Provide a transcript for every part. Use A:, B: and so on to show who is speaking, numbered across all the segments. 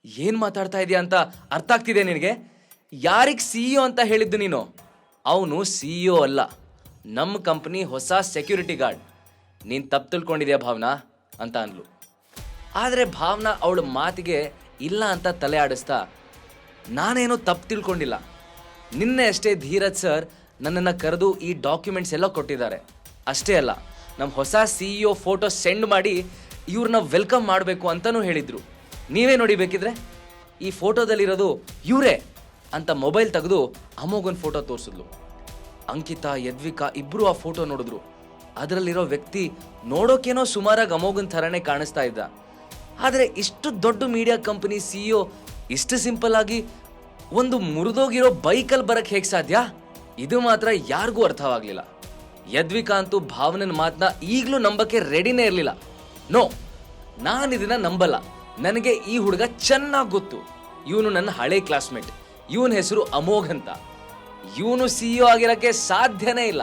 A: ಏನ್ ಮಾತಾಡ್ತಾ ಇದೀಯ ಅಂತ ಅರ್ಥ ಆಗ್ತಿದೆ ನಿನಗೆ? ಯಾರಿಗೆ CEO ಅಂತ ಹೇಳಿದ್ದು ನೀನು? ಅವನು CEO ಅಲ್ಲ, ನಮ್ಮ ಕಂಪ್ನಿ ಹೊಸ ಸೆಕ್ಯೂರಿಟಿ ಗಾರ್ಡ್. ನೀನು ತಪ್ಪು ತಿಳ್ಕೊಂಡಿದ್ಯಾ ಭಾವನಾ ಅಂತ ಅಂದ್ಲು. ಆದರೆ ಭಾವನಾ ಅವಳ ಮಾತಿಗೆ ಇಲ್ಲ ಅಂತ ತಲೆ ಆಡಿಸ್ತಾ, ನಾನೇನೋ ತಪ್ಪು ತಿಳ್ಕೊಂಡಿಲ್ಲ, ನಿನ್ನೆ ಅಷ್ಟೇ ಧೀರಜ್ ಸರ್ ನನ್ನನ್ನು ಕರೆದು ಈ ಡಾಕ್ಯುಮೆಂಟ್ಸ್ ಎಲ್ಲ ಕೊಟ್ಟಿದ್ದಾರೆ. ಅಷ್ಟೇ ಅಲ್ಲ, ನಮ್ಮ ಹೊಸ CEO ಫೋಟೋ ಸೆಂಡ್ ಮಾಡಿ ಇವ್ರನ್ನ ವೆಲ್ಕಮ್ ಮಾಡಬೇಕು ಅಂತಲೂ ಹೇಳಿದರು. ನೀವೇ ನೋಡಿ ಬೇಕಿದ್ರೆ, ಈ ಫೋಟೋದಲ್ಲಿರೋದು ಇವರೇ ಅಂತ ಮೊಬೈಲ್ ತೆಗೆದು ಅಮೋಘನ್ ಫೋಟೋ ತೋರಿಸಿದ್ಲು. ಅಂಕಿತಾ, ಯದ್ವಿಕಾ ಇಬ್ಬರು ಆ ಫೋಟೋ ನೋಡಿದ್ರು. ಅದರಲ್ಲಿರೋ ವ್ಯಕ್ತಿ ನೋಡೋಕೇನೋ ಸುಮಾರಾಗಿ ಅಮೋಘನ್ ಥರನೇ ಕಾಣಿಸ್ತಾ ಇದ್ದ. ಆದರೆ ಇಷ್ಟು ದೊಡ್ಡ ಮೀಡಿಯಾ ಕಂಪನಿ CEO ಇಷ್ಟು ಸಿಂಪಲ್ ಆಗಿ ಒಂದು ಮುರಿದೋಗಿರೋ ಬೈಕಲ್ಲಿ ಬರಕ್ಕೆ ಹೇಗೆ ಸಾಧ್ಯ? ಇದು ಮಾತ್ರ ಯಾರಿಗೂ ಅರ್ಥವಾಗಲಿಲ್ಲ. ಯದ್ವಿಕಾ ಅಂತೂ ಭಾವನನ ಮಾತನ್ನ ಈಗಲೂ ನಂಬಕ್ಕೆ ರೆಡಿನೇ ಇರಲಿಲ್ಲ. ನೋ, ನಾನು ಇದನ್ನ ನಂಬಲ್ಲ. ನನಗೆ ಈ ಹುಡುಗ ಚೆನ್ನಾಗಿ ಗೊತ್ತು. ಇವನು ನನ್ನ ಹಳೆ ಕ್ಲಾಸ್ಮೇಟ್. ಇವನ ಹೆಸರು ಅಮೋಘ್ ಅಂತ. ಇವನು CEO ಆಗಿರೋಕ್ಕೆ ಸಾಧ್ಯನೇ ಇಲ್ಲ.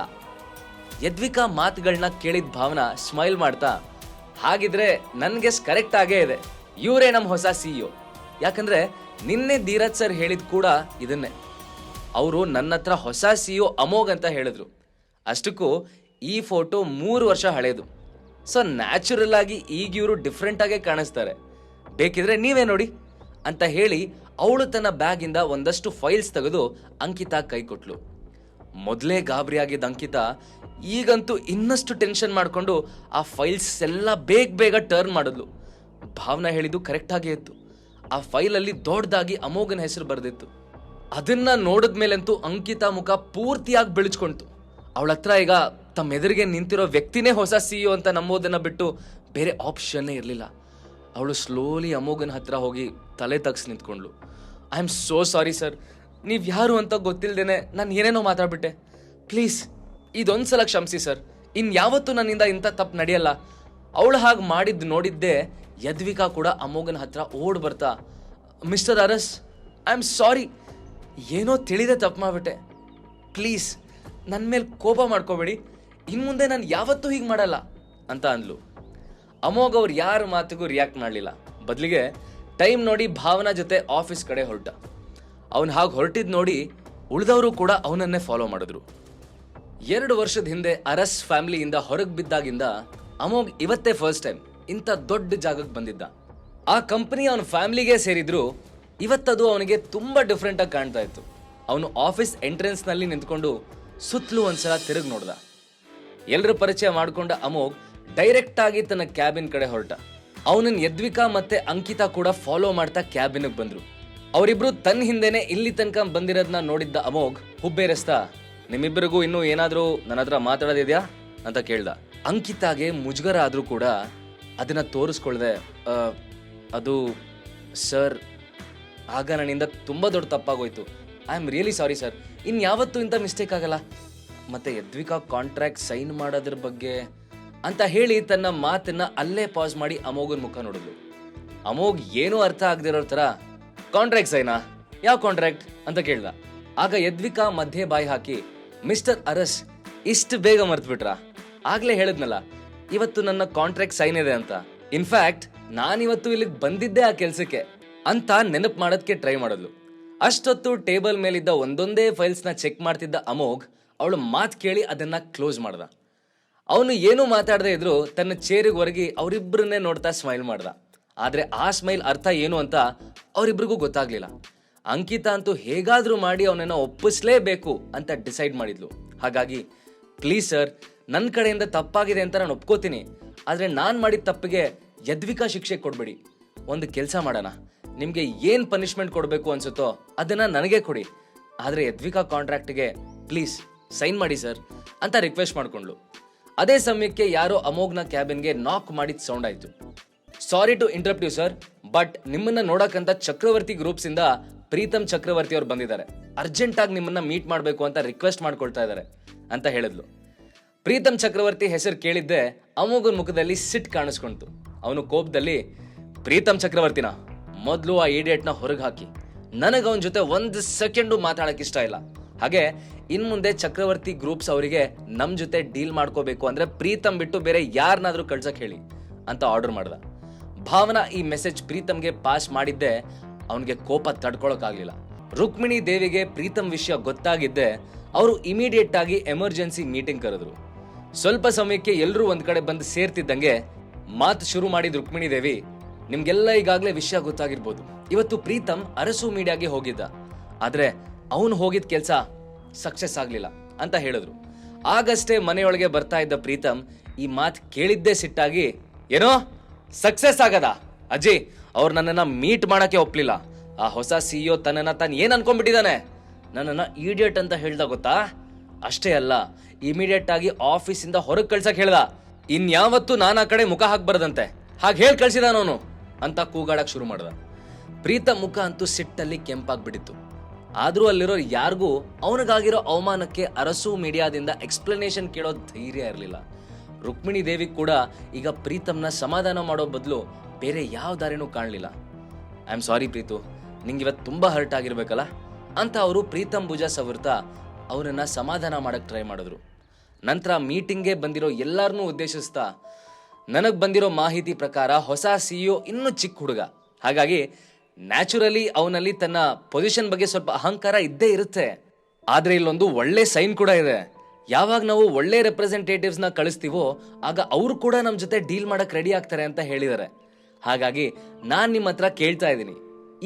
A: ಯದ್ವಿಕಾ ಮಾತುಗಳನ್ನ ಕೇಳಿದ ಭಾವನಾ ಸ್ಮೈಲ್ ಮಾಡ್ತಾ, ಹಾಗಿದ್ರೆ ನನ್ನ ಗೆಸ್ ಕರೆಕ್ಟ್ ಆಗೇ ಇದೆ, ಇವರೇ ನಮ್ಮ ಹೊಸ CEO. ಯಾಕಂದ್ರೆ ನಿನ್ನೆ ಧೀರಜ್ ಸರ್ ಹೇಳಿದ್ ಕೂಡ ಇದನ್ನೇ. ಅವರು ನನ್ನ ಹತ್ರ ಹೊಸ CEO ಅಮೋಘ್ ಅಂತ ಹೇಳಿದ್ರು. ಅಷ್ಟಕ್ಕೂ ಈ ಫೋಟೋ 3 ವರ್ಷ ಹಳೇದು. ಸೊ ನ್ಯಾಚುರಲ್ ಆಗಿ ಈಗ ಇವರು ಡಿಫ್ರೆಂಟ್ ಆಗೇ ಕಾಣಿಸ್ತಾರೆ. ಬೇಕಿದ್ರೆ ನೀವೇ ನೋಡಿ ಅಂತ ಹೇಳಿ ಅವಳು ತನ್ನ ಬ್ಯಾಗಿಂದ ಒಂದಷ್ಟು ಫೈಲ್ಸ್ ತೆಗೆದು ಅಂಕಿತಾ ಕೈ ಕೊಟ್ಲು. ಮೊದಲೇ ಗಾಬರಿಯಾಗಿದ್ದ ಅಂಕಿತಾ ಈಗಂತೂ ಇನ್ನಷ್ಟು ಟೆನ್ಷನ್ ಮಾಡಿಕೊಂಡು ಆ ಫೈಲ್ಸ್ ಎಲ್ಲ ಬೇಗ ಟರ್ನ್ ಮಾಡಿದ್ಲು. ಭಾವನಾ ಹೇಳಿದ್ದು ಕರೆಕ್ಟ್ ಆಗೇ ಇತ್ತು. ಆ ಫೈಲಲ್ಲಿ ದೊಡ್ಡದಾಗಿ ಅಮೋಘನ ಹೆಸರು ಬರೆದಿತ್ತು. ಅದನ್ನ ನೋಡಿದ್ಮೇಲಂತೂ ಅಂಕಿತಾ ಮುಖ ಪೂರ್ತಿಯಾಗಿ ಬೆಳಚ್ಕೊಂತು. ಅವಳ ಹತ್ರ ಈಗ ತಮ್ಮ ಎದುರಿಗೆ ನಿಂತಿರೋ ವ್ಯಕ್ತಿನೇ ಹೊಸ CEO ಅಂತ ನಂಬೋದನ್ನ ಬಿಟ್ಟು ಬೇರೆ ಆಪ್ಷನ್ನೇ ಇರಲಿಲ್ಲ. ಅವಳು ಸ್ಲೋಲಿ ಅಮೋಘನ ಹತ್ರ ಹೋಗಿ ತಲೆ ತಗ್ಸಿ ನಿಂತ್ಕೊಂಡ್ಲು. I am so sorry sir, ನೀವು ಯಾರು ಅಂತ ಗೊತ್ತಿಲ್ಲದೇನೆ ನಾನು ಏನೇನೋ ಮಾತಾಡ್ಬಿಟ್ಟೆ. ಪ್ಲೀಸ್ ಇದೊಂದ್ಸಲ ಕ್ಷಮಿಸಿ ಸರ್, ಇನ್ಯಾವತ್ತೂ ನನ್ನಿಂದ ಇಂಥ ತಪ್ಪು ನಡೆಯಲ್ಲ. ಅವಳು ಹಾಗೆ ಮಾಡಿದ್ದು ನೋಡಿದ್ದೆ ಯದ್ವಿಕಾ ಕೂಡ ಅಮೋಘನ ಹತ್ರ ಓಡ್ ಬರ್ತಾ, mister Aras, I am sorry, ಏನೋ ತಿಳಿದೆ ತಪ್ಪು ಮಾಡಿಬಿಟ್ಟೆ. ಪ್ಲೀಸ್ ನನ್ನ ಮೇಲೆ ಕೋಪ ಮಾಡ್ಕೋಬೇಡಿ, ಇನ್ನು ಮುಂದೆ ನಾನು ಯಾವತ್ತೂ ಹೀಗೆ ಮಾಡಲ್ಲ ಅಂತ ಅಂದ್ಲು. ಅಮೋಘ್ ಅವ್ರು ಯಾರ ಮಾತಿಗೂ ರಿಯಾಕ್ಟ್ ಮಾಡಲಿಲ್ಲ. ಬದಲಿಗೆ ಟೈಮ್ ನೋಡಿ ಭಾವನಾ ಜೊತೆ ಆಫೀಸ್ ಕಡೆ ಹೊರಟ. ಅವನು ಹಾಗೆ ಹೊರಟಿದ್ದು ನೋಡಿ ಉಳಿದವರು ಕೂಡ ಅವನನ್ನೇ ಫಾಲೋ ಮಾಡಿದ್ರು. 2 ವರ್ಷದ ಹಿಂದೆ ಅರಸ್ ಫ್ಯಾಮಿಲಿಯಿಂದ ಹೊರಗೆ ಬಿದ್ದಾಗಿಂದ ಅಮೋಘ್ ಇವತ್ತೇ ಫಸ್ಟ್ ಟೈಮ್ ಇಂಥ ದೊಡ್ಡ ಜಾಗಕ್ಕೆ ಬಂದಿದ್ದ. ಆ ಕಂಪನಿ ಅವನ ಫ್ಯಾಮಿಲಿಗೆ ಸೇರಿದ್ರು ಇವತ್ತದು ಅವನಿಗೆ ತುಂಬಾ ಡಿಫ್ರೆಂಟ್ ಆಗಿ ಕಾಣ್ತಾ ಇತ್ತು. ಅವನು ಆಫೀಸ್ ಎಂಟ್ರೆನ್ಸ್ ನಲ್ಲಿ ನಿಂತ್ಕೊಂಡು ಸುತ್ತಲೂ ಒಂದ್ಸಲ ತಿರುಗಿ ನೋಡ್ದ. ಎಲ್ಲರ ಪರಿಚಯ ಮಾಡ್ಕೊಂಡ ಅಮೋಘ್ ಡೈರೆಕ್ಟ್ ಆಗಿ ತನ್ನ ಕ್ಯಾಬಿನ್ ಕಡೆ ಹೊರಟ. ಅವನನ್ನ ಯದ್ವಿಕಾ ಮತ್ತೆ ಅಂಕಿತಾ ಕೂಡ ಫಾಲೋ ಮಾಡ್ತಾ ಕ್ಯಾಬಿನ್ಗೆ ಬಂದ್ರು. ಅವರಿಬ್ರು ತನ್ನ ಹಿಂದೆನೆ ಇಲ್ಲಿ ತನಕ ಬಂದಿರೋದನ್ನ ನೋಡಿದ್ದ ಅಮೋಘ್ ಹುಬ್ಬೇರಿಸ್ತಾ, ನಿಮ್ಮಿಬ್ಬರಿಗೂ ಇನ್ನೂ ಏನಾದರೂ ನನ್ನ ಹತ್ರ ಮಾತಾಡೋದಿದ್ಯಾ ಅಂತ ಕೇಳ್ದ. ಅಂಕಿತಾಗೆ ಮುಜುಗರ ಆದ್ರೂ ಕೂಡ ಅದನ್ನ ತೋರಿಸ್ಕೊಳ್ದೆ, ಅದು ಸರ್, ಆಗ ನನ್ನಿಂದ ತುಂಬಾ ದೊಡ್ಡ ತಪ್ಪಾಗೋಯ್ತು. I am really sorry sir, ಇನ್ಯಾವತ್ತೂ ಇಂಥ ಮಿಸ್ಟೇಕ್ ಆಗಲ್ಲ. ಮತ್ತೆ ಯದ್ವಿಕಾ ಕಾಂಟ್ರಾಕ್ಟ್ ಸೈನ್ ಮಾಡೋದ್ರ ಬಗ್ಗೆ ಅಂತ ಹೇಳಿ ತನ್ನ ಮಾತನ್ನ ಅಲ್ಲೇ ಪಾಸ್ ಮಾಡಿ ಅಮೋಘನ್ ಮುಖ ನೋಡಿದ್ಲು. ಅಮೋಘ್ ಏನೂ ಅರ್ಥ ಆಗದಿರೋ ಥರ, ಕಾಂಟ್ರಾಕ್ಟ್ ಸೈನಾ? ಯಾವ ಕಾಂಟ್ರಾಕ್ಟ್ ಅಂತ ಕೇಳ್ದ. ಆಗ ಯದ್ವಿಕಾ ಮಧ್ಯೆ ಬಾಯಿ ಹಾಕಿ, ಮಿಸ್ಟರ್ ಅರಸ್, ಇಷ್ಟು ಬೇಗ ಮರ್ತ್ಬಿಟ್ರಾ? ಆಗ್ಲೇ ಹೇಳಿದ್ನಲ್ಲ ಇವತ್ತು ನನ್ನ ಕಾಂಟ್ರಾಕ್ಟ್ ಸೈನ್ ಇದೆ ಅಂತ. ಇನ್ಫ್ಯಾಕ್ಟ್ ನಾನಿವತ್ತು ಇಲ್ಲಿಗೆ ಬಂದಿದ್ದೆ ಆ ಕೆಲ್ಸಕ್ಕೆ ಅಂತ ನೆನಪು ಮಾಡೋದಕ್ಕೆ ಟ್ರೈ ಮಾಡಿದ್ಲು. ಅಷ್ಟೊತ್ತು ಟೇಬಲ್ ಮೇಲಿದ್ದ ಒಂದೊಂದೇ ಫೈಲ್ಸ್ನ ಚೆಕ್ ಮಾಡ್ತಿದ್ದ ಅಮೋಘ್ ಅವಳು ಮಾತು ಕೇಳಿ ಅದನ್ನ ಕ್ಲೋಸ್ ಮಾಡ್ದ. ಅವನು ಏನೂ ಮಾತಾಡದೇ ಇದ್ರು ತನ್ನ ಚೇರಿಗೆ ಹೊರಗಿ ಅವರಿಬ್ಬರನ್ನೇ ನೋಡ್ತಾ ಸ್ಮೈಲ್ ಮಾಡ್ದ. ಆದ್ರೆ ಆ ಸ್ಮೈಲ್ ಅರ್ಥ ಏನು ಅಂತ ಅವರಿಬ್ರಿಗೂ ಗೊತ್ತಾಗ್ಲಿಲ್ಲ. ಅಂಕಿತಾ ಅಂತೂ ಹೇಗಾದ್ರೂ ಮಾಡಿ ಅವನನ್ನ ಒಪ್ಪಿಸ್ಲೇಬೇಕು ಅಂತ ಡಿಸೈಡ್ ಮಾಡಿದ್ಲು. ಹಾಗಾಗಿ ಪ್ಲೀಸ್ ಸರ್, ನನ್ನ ಕಡೆಯಿಂದ ತಪ್ಪಾಗಿದೆ ಅಂತ ನಾನು ಒಪ್ಕೋತೀನಿ, ಆದ್ರೆ ನಾನು ಮಾಡಿದ ತಪ್ಪಿಗೆ ಯದ್ವಿಕಾ ಶಿಕ್ಷೆ ಕೊಡ್ಬೇಡಿ. ಒಂದು ಕೆಲಸ ಮಾಡೋಣ, ನಿಮ್ಗೆ ಏನ್ ಪನಿಷ್ಮೆಂಟ್ ಕೊಡಬೇಕು ಅನ್ಸುತ್ತೋ ಅದನ್ನ ನನಗೆ ಕೊಡಿ, ಆದ್ರೆ ಯದ್ವಿಕಾ ಕಾಂಟ್ರಾಕ್ಟ್ಗೆ ಪ್ಲೀಸ್ ಸೈನ್ ಮಾಡಿ ಸರ್ ಅಂತ ರಿಕ್ವೆಸ್ಟ್ ಮಾಡ್ಕೊಂಡ್ಲು. ಅದೇ ಸಮಯಕ್ಕೆ ಯಾರೋ ಅಮೋಘ್ನ ಕ್ಯಾಬಿನ್ಗೆ ನಾಕ್ ಮಾಡಿದ ಸೌಂಡ್ ಆಯ್ತು. Sorry to interrupt you sir, but ನಿಮ್ಮನ್ನ ನೋಡಕ್ಕಂತ ಚಕ್ರವರ್ತಿ ಗ್ರೂಪ್ಸ್ ಇಂದ ಪ್ರೀತಮ್ ಚಕ್ರವರ್ತಿ ಅವ್ರು ಬಂದಿದ್ದಾರೆ. ಅರ್ಜೆಂಟ್ ಆಗಿ ನಿಮ್ಮನ್ನ ಮೀಟ್ ಮಾಡಬೇಕು ಅಂತ ರಿಕ್ವೆಸ್ಟ್ ಮಾಡ್ಕೊಳ್ತಾ ಇದ್ದಾರೆ ಅಂತ ಹೇಳಿದ್ಲು. ಪ್ರೀತಮ್ ಚಕ್ರವರ್ತಿ ಹೆಸರು ಕೇಳಿದ್ದೆ ಅಮೋಘನ್ ಮುಖದಲ್ಲಿ ಸಿಟ್ ಕಾಣಿಸ್ಕೊಂತು. ಅವನು ಕೋಪದಲ್ಲಿ, ಪ್ರೀತಮ್ ಚಕ್ರವರ್ತಿನ ಮೊದಲು ಆ ಇಡಿಯಟ್ನ ಹೊರಗೆ ಹಾಕಿ, ನನಗೆ ಅವನ ಜೊತೆ 1 ಸೆಕೆಂಡು ಮಾತಾಡಕ್ ಇಷ್ಟ ಇಲ್ಲ. ಹಾಗೆ ಇನ್ ಮುಂದೆ ಚಕ್ರವರ್ತಿ ಗ್ರೂಪ್ಸ್ ಅವರಿಗೆ ನಮ್ ಜೊತೆ ಡೀಲ್ ಮಾಡ್ಕೋಬೇಕು ಅಂದ್ರೆ ಪ್ರೀತಮ್ ಬಿಟ್ಟು ಬೇರೆ ಯಾರನ್ನಾದ್ರೂ ಕಳ್ಸಕ್ ಹೇಳಿ ಅಂತ ಆರ್ಡರ್ ಮಾಡ್ದ. ಭಾವನಾ ಈ ಮೆಸೇಜ್ ಪ್ರೀತಮ್ಗೆ ಪಾಸ್ ಮಾಡಿದ್ದೆ ಅವನಿಗೆ ಕೋಪ ತಡ್ಕೊಳಕ್ಕಾಗ್ಲಿಲ್ಲ. ರುಕ್ಮಿಣಿ ದೇವಿಗೆ ಪ್ರೀತಮ್ ವಿಷಯ ಗೊತ್ತಾಗಿದ್ದೆ ಅವರು ಇಮಿಡಿಯೇಟ್ ಆಗಿ ಎಮರ್ಜೆನ್ಸಿ ಮೀಟಿಂಗ್ ಕರೆದ್ರು. ಸ್ವಲ್ಪ ಸಮಯಕ್ಕೆ ಎಲ್ಲರೂ ಒಂದ್ ಕಡೆ ಬಂದು ಸೇರ್ತಿದ್ದಂಗೆ ಮಾತು ಶುರು ಮಾಡಿದ ರುಕ್ಮಿಣಿ ದೇವಿ, ನಿಮ್ಗೆಲ್ಲ ಈಗಾಗಲೇ ವಿಷಯ ಗೊತ್ತಾಗಿರ್ಬೋದು, ಇವತ್ತು ಪ್ರೀತಮ್ ಅರಸು ಮೀಡಿಯಾಗೆ ಹೋಗಿದ್ದ, ಆದ್ರೆ ಅವನು ಹೋಗಿದ್ ಕೆಲ್ಸ ಸಕ್ಸಸ್ ಆಗ್ಲಿಲ್ಲ ಅಂತ ಹೇಳಿದ್ರು. ಆಗಷ್ಟೇ ಮನೆಯೊಳಗೆ ಬರ್ತಾ ಇದ್ದ ಪ್ರೀತಮ್ ಈ ಮಾತು ಕೇಳಿದ್ದೇ ಸಿಟ್ಟಾಗಿ, ಏನೋ ಸಕ್ಸಸ್ ಆಗದ ಅಜ್ಜಿ, ಅವ್ರು ನನ್ನನ್ನ ಮೀಟ್ ಮಾಡಕ್ಕೆ ಒಪ್ಲಿಲ್ಲ. ಆ ಹೊಸ ಸಿಇಒ ತನ್ನನ್ನ ತಾನು ಏನ್ ಅನ್ಕೊಂಡ್ಬಿಟ್ಟಿದ್ದಾನೆ, ನನ್ನನ್ನ ಈಡಿಯಟ್ ಅಂತ ಹೇಳ್ದ ಗೊತ್ತಾ? ಅಷ್ಟೇ ಅಲ್ಲ, ಇಮಿಡಿಯೇಟ್ ಆಗಿ ಆಫೀಸಿಂದ ಹೊರಗೆ ಕಳ್ಸಕ್ ಹೇಳ್ದ. ಇನ್ಯಾವತ್ತೂ ನಾನು ಆ ಕಡೆ ಮುಖ ಹಾಕ್ಬಾರ್ದಂತೆ, ಹಾಗೆ ಹೇಳಿ ಕಳ್ಸಿದಾನವನು ಅಂತ ಕೂಗಾಡಕ್ ಶುರು ಮಾಡ್ದ. ಪ್ರೀತಮ್ ಮುಖ ಅಂತೂ ಸಿಟ್ಟಲ್ಲಿ ಕೆಂಪಾಗ್ಬಿಟ್ಟಿತ್ತು. ಆದ್ರೂ ಅಲ್ಲಿರೋ ಯಾರಿಗೂ ಅವನಿಗಾಗಿರೋ ಅವಮಾನಕ್ಕೆ ಅರಸು ಮೀಡಿಯಾದಿಂದ ಎಕ್ಸ್ಪ್ಲನೇಷನ್ ಕೇಳೋ ಧೈರ್ಯ ಇರಲಿಲ್ಲ. ರುಕ್ಮಿಣಿ ದೇವಿ ಕೂಡ ಈಗ ಪ್ರೀತಮ್ನ ಸಮಾಧಾನ ಮಾಡೋ ಬದಲು ಬೇರೆ ಯಾವ ದಾರಿನೂ ಕಾಣಲಿಲ್ಲ. ಐ ಆಮ್ ಸಾರಿ ಪ್ರೀತು, ನಿಂಗೆ ಇವತ್ತು ತುಂಬಾ ಹರ್ಟ್ ಆಗಿರ್ಬೇಕಲ್ಲ ಅಂತ ಅವರು ಪ್ರೀತಮ್ ಭುಜ ಸವರ್ತಾ ಅವರನ್ನ ಸಮಾಧಾನ ಮಾಡಕ್ ಟ್ರೈ ಮಾಡಿದ್ರು. ನಂತರ ಮೀಟಿಂಗ್ಗೆ ಬಂದಿರೋ ಎಲ್ಲಾರನ್ನೂ ಉದ್ದೇಶಿಸ್ತಾ, ನನಗ್ ಬಂದಿರೋ ಮಾಹಿತಿ ಪ್ರಕಾರ ಹೊಸ ಸಿಇಒ ಇನ್ನೂ ಚಿಕ್ಕ ಹುಡುಗ, ಹಾಗಾಗಿ ನ್ಯಾಚುರಲಿ ಅವನಲ್ಲಿ ತನ್ನ ಪೊಸಿಷನ್ ಬಗ್ಗೆ ಸ್ವಲ್ಪ ಅಹಂಕಾರ ಇದ್ದೇ ಇರುತ್ತೆ. ಆದ್ರೆ ಇಲ್ಲೊಂದು ಒಳ್ಳೆ ಸೈನ್ ಕೂಡ ಇದೆ. ಯಾವಾಗ ನಾವು ಒಳ್ಳೆ ರೆಪ್ರೆಸೆಂಟೇಟಿವ್ಸ್ ನ ಕಳಿಸ್ತೀವೋ ಆಗ ಅವರು ಕೂಡ ನಮ್ಮ ಜೊತೆ ಡೀಲ್ ಮಾಡಕ್ ರೆಡಿ ಆಗ್ತಾರೆ ಅಂತ ಹೇಳಿದ್ದಾರೆ. ಹಾಗಾಗಿ ನಾನ್ ನಿಮ್ಮ ಹತ್ರ ಕೇಳ್ತಾ ಇದ್ದೀನಿ,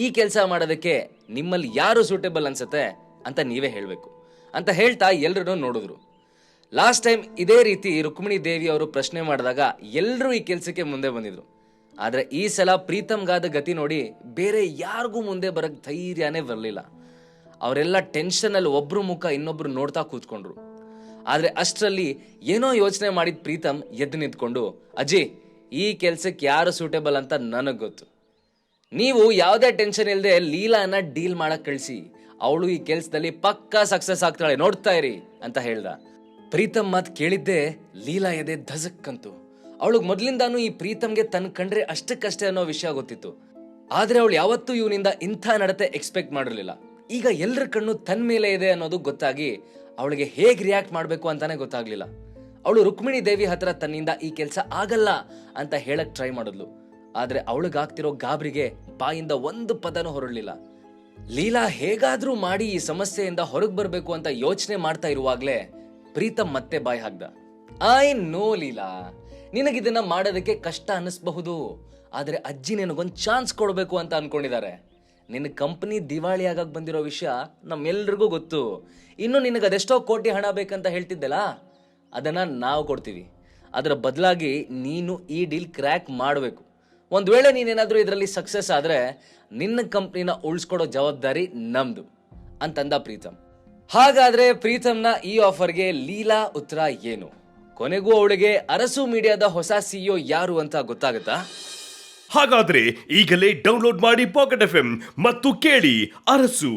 A: ಈ ಕೆಲಸ ಮಾಡೋದಕ್ಕೆ ನಿಮ್ಮಲ್ಲಿ ಯಾರು ಸೂಟೇಬಲ್ ಅನ್ಸುತ್ತೆ ಅಂತ ನೀವೇ ಹೇಳ್ಬೇಕು ಅಂತ ಹೇಳ್ತಾ ಎಲ್ರನ್ನೂ ನೋಡಿದ್ರು. ಲಾಸ್ಟ್ ಟೈಮ್ ಇದೇ ರೀತಿ ರುಕ್ಮಿಣಿ ದೇವಿ ಅವರು ಪ್ರಶ್ನೆ ಮಾಡಿದಾಗ ಎಲ್ಲರೂ ಈ ಕೆಲಸಕ್ಕೆ ಮುಂದೆ ಬಂದಿದ್ರು. ಆದ್ರೆ ಈ ಸಲ ಪ್ರೀತಮ್ಗಾದ ಗತಿ ನೋಡಿ ಬೇರೆ ಯಾರಿಗೂ ಮುಂದೆ ಬರಕ್ ಧೈರ್ಯನೇ ಬರಲಿಲ್ಲ. ಅವರೆಲ್ಲ ಟೆನ್ಷನ್ ಅಲ್ಲಿ ಒಬ್ರು ಮುಖ ಇನ್ನೊಬ್ರು ನೋಡ್ತಾ ಕೂತ್ಕೊಂಡ್ರು. ಆದ್ರೆ ಅಷ್ಟರಲ್ಲಿ ಏನೋ ಯೋಚನೆ ಮಾಡಿದ ಪ್ರೀತಮ್ ಎದ್ದು ನಿಂತ್ಕೊಂಡು, ಅಜ್ಜಿ, ಈ ಕೆಲ್ಸಕ್ಕೆ ಯಾರು ಸೂಟೇಬಲ್ ಅಂತ ನನಗ್ ಗೊತ್ತು. ನೀವು ಯಾವುದೇ ಟೆನ್ಷನ್ ಇಲ್ಲದೆ ಲೀಲಾನ ಡೀಲ್ ಮಾಡಕ್ ಕಳಿಸಿ, ಅವಳು ಈ ಕೆಲ್ಸದಲ್ಲಿ ಪಕ್ಕಾ ಸಕ್ಸಸ್ ಆಗ್ತಾಳೆ, ನೋಡ್ತಾ ಇರಿ ಅಂತ ಹೇಳ್ದ. ಪ್ರೀತಮ್ ಮಾತ್ ಕೇಳಿದ್ದೆ ಲೀಲಾ ಎದೆ ಧಸಕ್ಕಂತು. ಅವಳಿಗೆ ಮೊದ್ಲಿಂದಾನು ಈ ಪ್ರೀತಮ್ಗೆ ತನ್ ಕಂಡ್ರೆ ಅಷ್ಟಕ್ಕಷ್ಟೇ ಅನ್ನೋ ವಿಷಯ ಗೊತ್ತಿತ್ತು. ಆದ್ರೆ ಅವಳು ಯಾವತ್ತೂ ಇವನಿಂದ ಇಂಥ ನಡತೆ ಎಕ್ಸ್ಪೆಕ್ಟ್ ಮಾಡಿರ್ಲಿಲ್ಲ. ಈಗ ಎಲ್ಲರ ಕಣ್ಣು ತನ್ ಮೇಲೆ ಇದೆ ಅನ್ನೋದು ಗೊತ್ತಾಗಿ ಅವಳಿಗೆ ಹೇಗ್ ರಿಯಾಕ್ಟ್ ಮಾಡ್ಬೇಕು ಅಂತಾನೆ ಗೊತ್ತಾಗ್ಲಿಲ್ಲ. ಅವಳು ರುಕ್ಮಿಣಿ ದೇವಿ ಹತ್ರ ತನ್ನಿಂದ ಈ ಕೆಲ್ಸ ಆಗಲ್ಲ ಅಂತ ಹೇಳಕ್ ಟ್ರೈ ಮಾಡಿದ್ಲು. ಆದ್ರೆ ಅವಳಿಗಾಗ್ತಿರೋ ಗಾಬರಿಗೆ ಬಾಯಿಂದ ಒಂದು ಪದನೂ ಹೊರಡ್ಲಿಲ್ಲ. ಲೀಲಾ ಹೇಗಾದ್ರೂ ಮಾಡಿ ಈ ಸಮಸ್ಯೆಯಿಂದ ಹೊರಗ್ ಬರ್ಬೇಕು ಅಂತ ಯೋಚನೆ ಮಾಡ್ತಾ ಇರುವಾಗ್ಲೇ ಪ್ರೀತಮ್ ಮತ್ತೆ ಬಾಯ್ ಹಾಕ್ದ. ಐ ನೋ ಲೀಲಾ, ನಿನಗಿದನ್ನ ಮಾಡೋದಕ್ಕೆ ಕಷ್ಟ ಅನ್ನಿಸ್ಬಹುದು, ಆದ್ರೆ ಅಜ್ಜಿ ನಿನಗೊಂದು ಚಾನ್ಸ್ ಕೊಡ್ಬೇಕು ಅಂತ ಅನ್ಕೊಂಡಿದ್ದಾರೆ. ನಿನ್ನ ಕಂಪನಿ ದಿವಾಳಿ ಆಗಕ್ ಬಂದಿರೋ ವಿಷಯ ನಮ್ಮೆಲ್ರಿಗೂ ಗೊತ್ತು. ಇನ್ನು ನಿನಗೆ ಅದೆಷ್ಟೋ ಕೋಟಿ ಹಣ ಬೇಕಂತ ಹೇಳ್ತಿದ್ದೆಲ್ಲ, ಅದನ್ನ ನಾವು ಕೊಡ್ತೀವಿ. ಅದರ ಬದಲಾಗಿ ನೀನು ಈ ಡೀಲ್ ಕ್ರ್ಯಾಕ್ ಮಾಡಬೇಕು. ಒಂದ್ ವೇಳೆ ನೀನೇನಾದ್ರೂ ಇದರಲ್ಲಿ ಸಕ್ಸಸ್ ಆದ್ರೆ ನಿನ್ನ ಕಂಪ್ನಿನ ಉಳಿಸ್ಕೊಡೋ ಜವಾಬ್ದಾರಿ ನಮ್ದು ಅಂತಂದ ಪ್ರೀತಮ್. ಹಾಗಾದ್ರೆ ಪ್ರೀತಮ್ನ ಈ ಆಫರ್ಗೆ ಲೀಲಾ ಉತ್ತರ ಏನು? ಕೊನೆಗೂ ಅವಳಿಗೆ ಅರಸು ಮೀಡಿಯಾದ ಹೊಸ ಸಿಇಒ ಯಾರು ಅಂತ ಗೊತ್ತಾಗುತ್ತಾ?
B: ಹಾಗಾದ್ರೆ ಈಗಲೇ ಡೌನ್ಲೋಡ್ ಮಾಡಿ ಪಾಕೆಟ್ FM ಮತ್ತು ಕೇಳಿ ಅರಸು.